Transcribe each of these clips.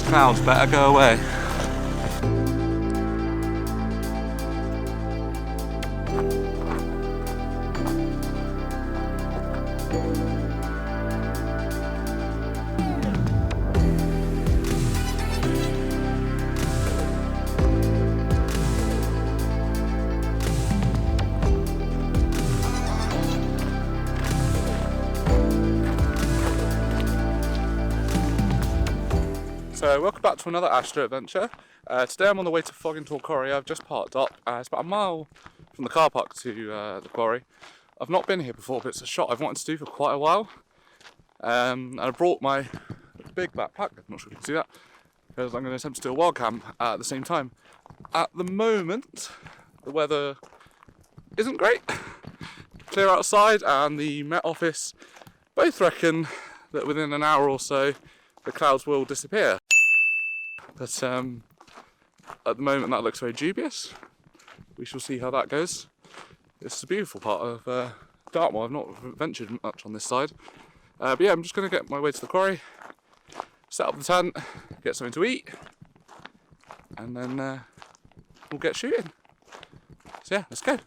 These clouds better go away. So welcome back to another Astro adventure. Today I'm on the way to Fogintor Quarry. I've just parked up. It's about a mile from the car park to the quarry. I've not been here before, but it's a shot I've wanted to do for quite a while. And I brought my big backpack, I'm not sure if you can see that, because I'm going to attempt to do a wild camp at the same time. At the moment, the weather isn't great. Clear outside, and the Met Office both reckon that within an hour or so the clouds will disappear. But at the moment that looks very dubious. We shall see how that goes. It's a beautiful part of Dartmoor. I've not ventured much on this side. But yeah, I'm just going to get my way to the quarry, set up the tent, get something to eat, and then we'll get shooting. So yeah, let's go.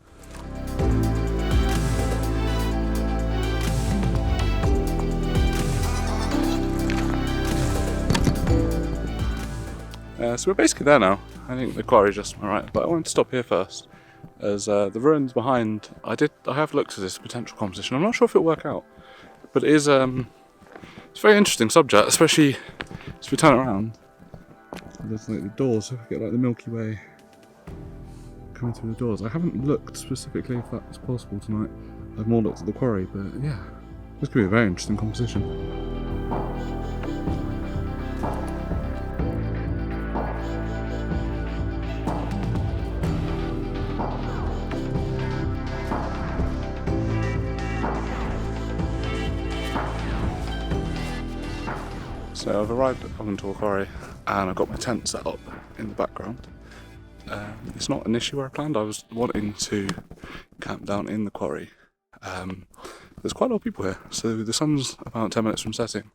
So we're basically there now. I think the quarry is just alright, but I wanted to stop here first, as the ruins behind. I have looked at this potential composition. I'm not sure if it'll work out, but it is it's a very interesting subject, especially as we turn around. There's like the doors. So if we get like the Milky Way coming through the doors. I haven't looked specifically if that's possible tonight. I've more looked at the quarry, but yeah, this could be a very interesting composition. So I've arrived at Fogintor Quarry and I've got my tent set up in the background. It's not initially where I planned. I was wanting to camp down in the quarry. There's quite a lot of people here, so the sun's about 10 minutes from setting,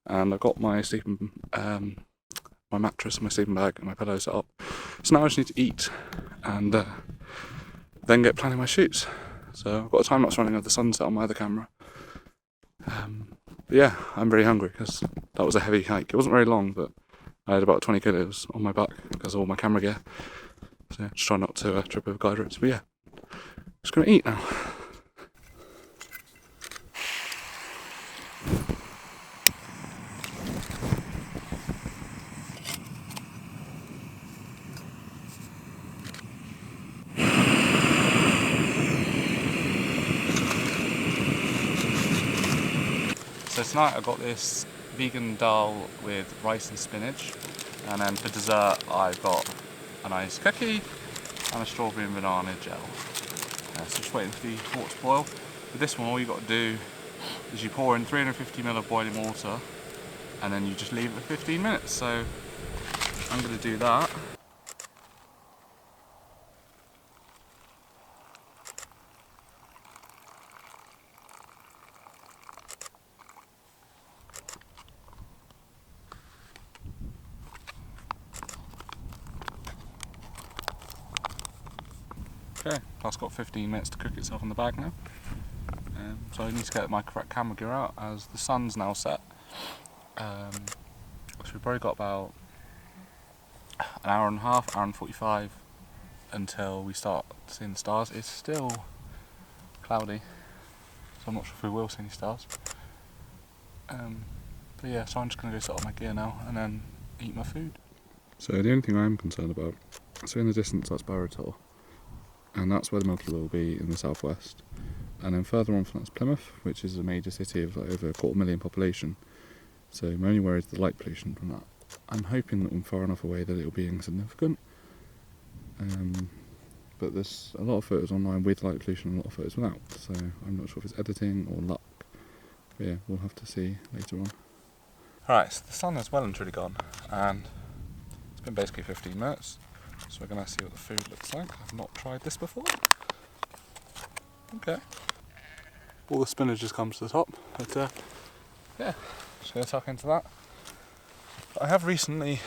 and I've got my sleeping, my mattress and my sleeping bag and my pillow set up. So now I just need to eat and then get planning my shoots. So I've got a time lapse running of the sunset on my other camera. But yeah, I'm very hungry because that was a heavy hike. It wasn't very long, but I had about 20 kilos on my back because of all my camera gear. So yeah, just try not to trip over guide ropes. But yeah, just gonna eat now. So tonight I got this vegan dal with rice and spinach, and then for dessert I've got a nice cookie and a strawberry and banana gel. So just waiting for the water to boil. With this one all you got to do is you pour in 350 ml of boiling water and then you just leave it for 15 minutes. So I'm going to do that. Okay, that's got 15 minutes to cook itself in the bag now. So I need to get my correct camera gear out as the sun's now set. So we've probably got about an hour and a half, hour and 45 until we start seeing the stars. It's still cloudy, so I'm not sure if we will see any stars. But yeah, so I'm just going to go set up my gear now and then eat my food. So the only thing I'm concerned about, so in the distance that's Barrowtor, and that's where the Milky Way will be in the southwest. And then further on from that's Plymouth, which is a major city of like over 250,000 population. So my only worry is the light pollution from that. I'm hoping that I'm far enough away that it'll be insignificant. But there's a lot of photos online with light pollution and a lot of photos without. So I'm not sure if it's editing or luck. But yeah, we'll have to see later on. Alright, so the sun has well and truly gone, and it's been basically 15 minutes. So we're going to see what the food looks like. I've not tried this before. Okay. All the spinach just comes to the top, but yeah, just going to tuck into that. I have recently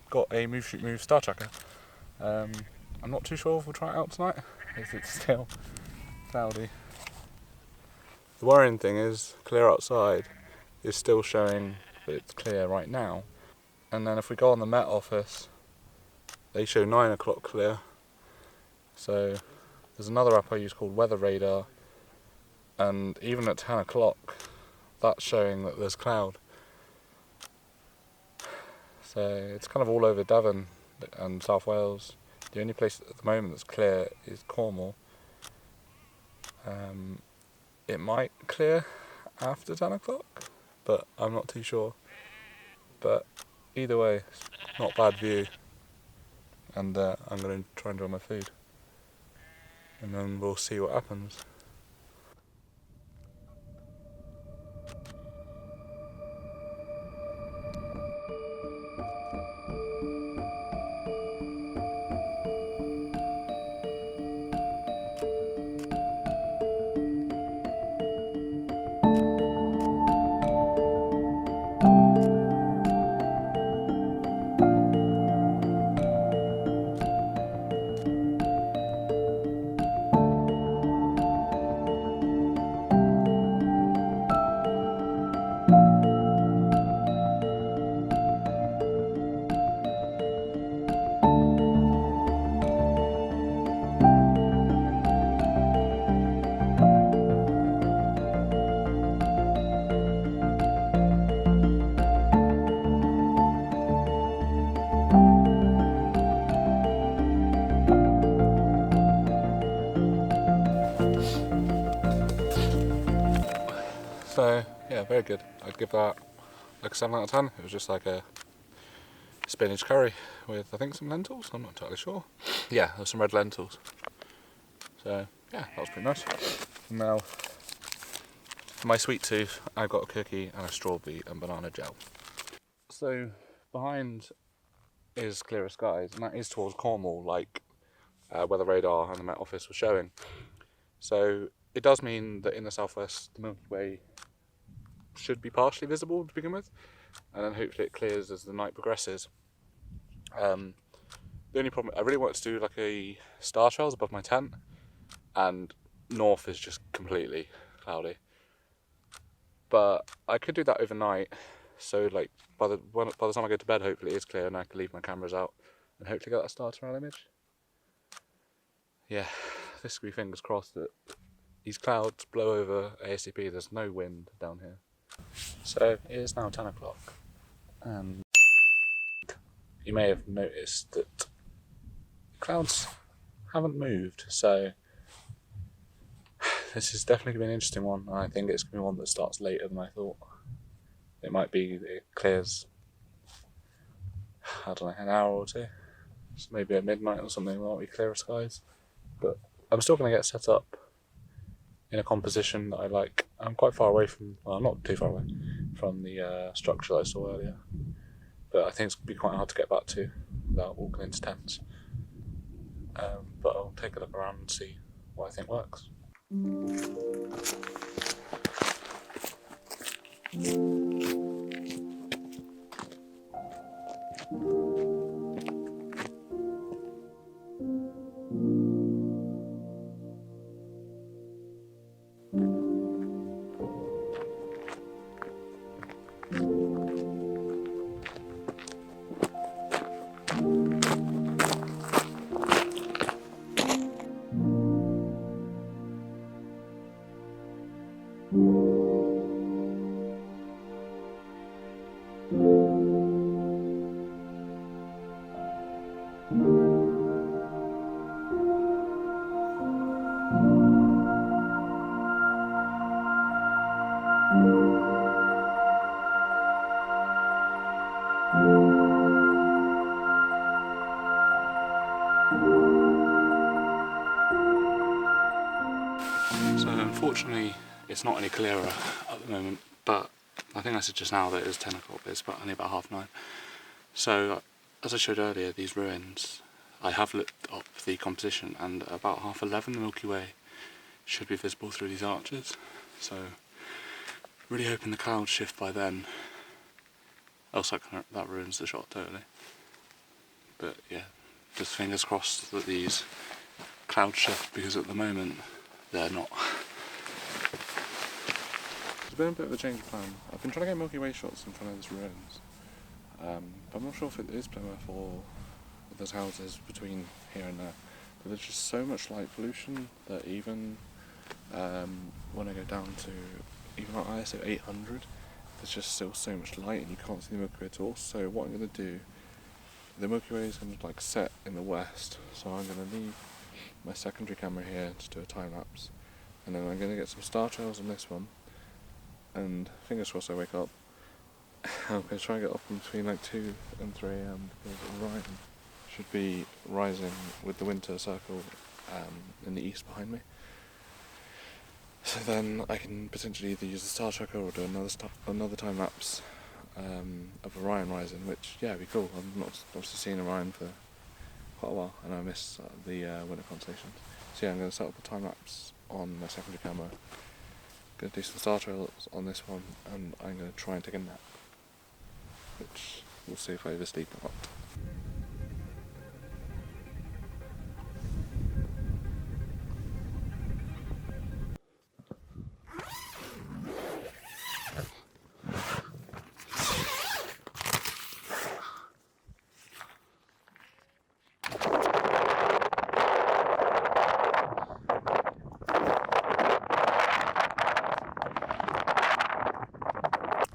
got a Move Shoot Move star tracker. I'm not too sure if we'll try it out tonight, if it's still cloudy. The worrying thing is, clear outside is still showing that it's clear right now. And then if we go on the Met Office, they show 9 o'clock clear. So there's another app I use called Weather Radar, and even at 10 o'clock, that's showing that there's cloud. So it's kind of all over Devon and South Wales. The only place at the moment that's clear is Cornwall. It might clear after 10 o'clock, but I'm not too sure. But either way, it's not a bad view. And I'm going to try and enjoy my food. And then we'll see what happens. So yeah, very good. I'd give that like a 7 out of 10. It was just like a spinach curry with I think some lentils, I'm not entirely sure. Yeah, there's some red lentils. So yeah, that was pretty nice. Now, for my sweet tooth, I've got a cookie and a strawberry and banana gel. So behind is clearer skies, and that is towards Cornwall, like Weather Radar and the Met Office were showing. So it does mean that in the southwest, the Milky Way should be partially visible to begin with, and then hopefully it clears as the night progresses. The only problem, I really wanted to do like a star trails above my tent, and north is just completely cloudy. But I could do that overnight, so like by the time I go to bed, hopefully it is clear and I can leave my cameras out and hopefully get that star trail image. Yeah, this could be fingers crossed that these clouds blow over ASAP. There's no wind down here. So it is now 10 o'clock, and you may have noticed that the clouds haven't moved, so this is definitely going to be an interesting one, and I think it's going to be one that starts later than I thought. It might be that it clears, I don't know, an hour or two, so maybe at midnight or something, there might be clearer skies, but I'm still going to get set up in a composition that I like. I'm quite far away from, well, not too far away from the structure that I saw earlier, but I think it's going to be quite hard to get back to without walking into tents. But I'll take a look around and see what I think works. So unfortunately it's not any clearer at the moment, but I think I said just now that it was 10 o'clock, but it's only about 9:30. So as I showed earlier, these ruins, I have looked up the composition, and about 11:30 the Milky Way should be visible through these arches. So really hoping the clouds shift by then, else that ruins the shot totally. But yeah, just fingers crossed that these clouds shift, because at the moment they're not. It's been a bit of a change of plan. I've been trying to get Milky Way shots in front of these ruins, but I'm not sure if it is Plymouth or there's houses between here and there. But there's just so much light pollution that even when I go down to even like ISO 800, there's just still so much light and you can't see the Milky Way at all. So what I'm going to do, the Milky Way is going to like set in the west, so I'm going to leave my secondary camera here to do a time lapse, and then I'm going to get some star trails on this one, and fingers crossed I wake up. I'm going to try and get up in between like 2 and 3 am, because Orion should be rising with the winter circle in the east behind me. So then I can potentially either use the star tracker or do another time lapse of Orion rising, which yeah, would be cool. I've not obviously seen Orion for quite a while, and I miss the winter constellations. So yeah, I'm going to set up a time lapse on my secondary camera. Going to do some star trails on this one, and I'm going to try and take a nap, which we'll see if I oversleep or not.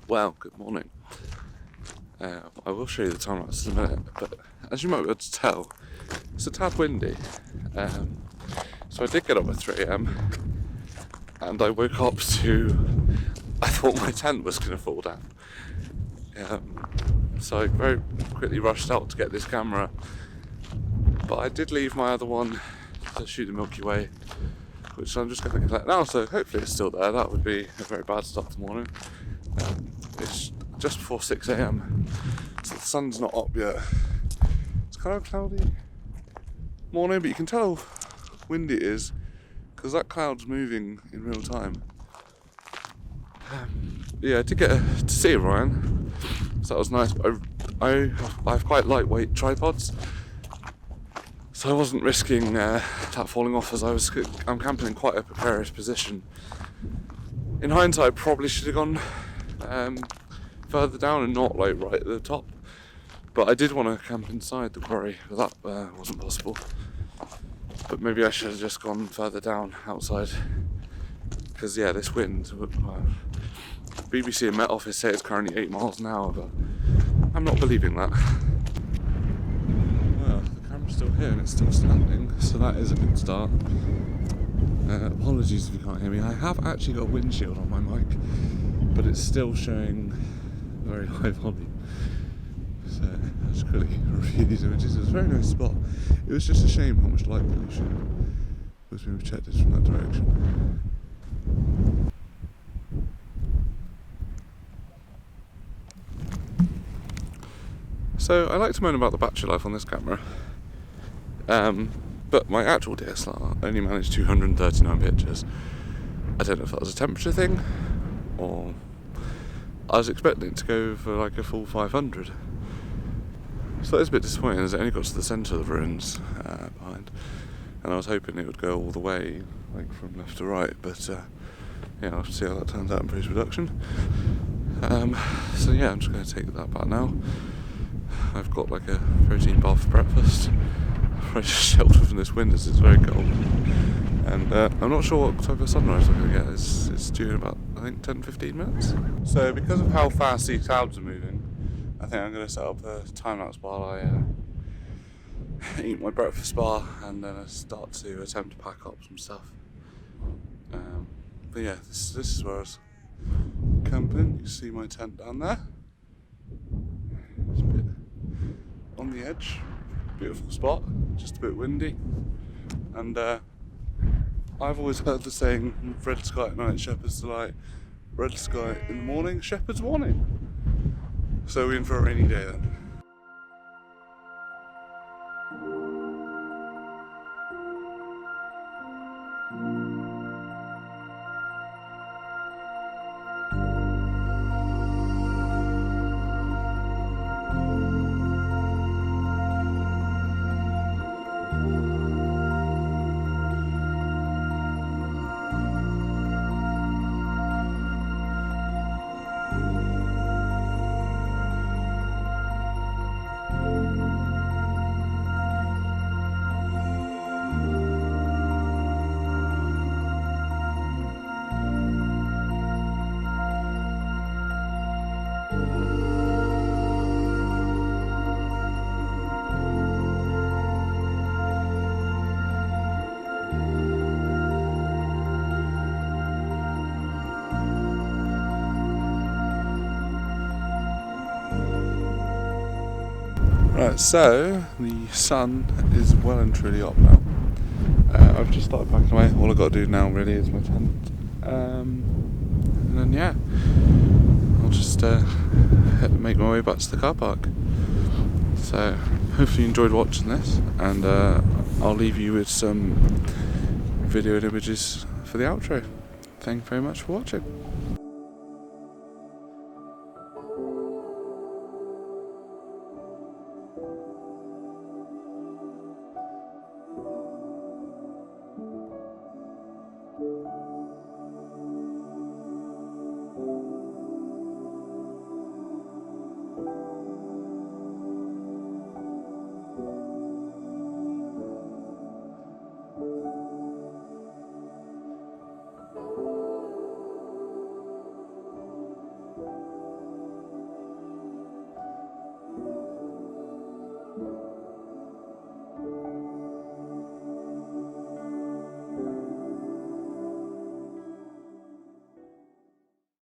Well, good morning. I will show you the time lapse in a minute, but as you might be able to tell, it's a tad windy. So I did get up at 3 am, and I woke up to, I thought my tent was going to fall down. So I very quickly rushed out to get this camera, but I did leave my other one to shoot the Milky Way, which I'm just going to collect now, so hopefully it's still there. That would be a very bad start to the morning. It's just before 6 am, so the sun's not up yet. It's kind of cloudy morning, but you can tell how windy it is because that cloud's moving in real time. Yeah, I did get to see Orion, so that was nice. But I have quite lightweight tripods, so I wasn't risking that falling off, as I'm camping in quite a precarious position. In hindsight, I probably should have gone further down and not like right at the top, but I did want to camp inside the quarry, but that wasn't possible. But maybe I should have just gone further down outside, because yeah, this wind, BBC and Met Office say it's currently 8 miles an hour, but I'm not believing that. Well, the camera's still here and it's still standing, so that is a good start. Apologies if you can't hear me. I have actually got a windshield on my mic, but it's still showing very high volume. So I just quickly review these images. It was a very nice spot. It was just a shame how much light pollution was being projected from that direction. So I like to moan about the battery life on this camera, but my actual DSLR only managed 239 pictures. I don't know if that was a temperature thing, or I was expecting it to go for like a full 500. So that is a bit disappointing, as it only got to the centre of the ruins behind, and I was hoping it would go all the way, like from left to right, but yeah, I'll have to see how that turns out in post-production. So yeah, I'm just going to take that back now. I've got like a protein bar for breakfast. I just shelter from this wind as it's very cold, and I'm not sure what type of sunrise I'm going to get. It's due in about, I think, 10-15 minutes. So because of how fast these clouds are moving, I think I'm going to set up a time lapse while I eat my breakfast bar, and then I start to attempt to pack up some stuff. But yeah, this is where I was camping. You can see my tent down there. It's a bit on the edge. Beautiful spot, just a bit windy, and I've always heard the saying, red sky at night, shepherd's delight, red sky in the morning, shepherd's warning. So we're in for a rainy day then. Right, so the sun is well and truly up now. I've just started packing away. All I've got to do now really is my tent. And then yeah, I'll just make my way back to the car park. So hopefully you enjoyed watching this, and I'll leave you with some video and images for the outro. Thank you very much for watching.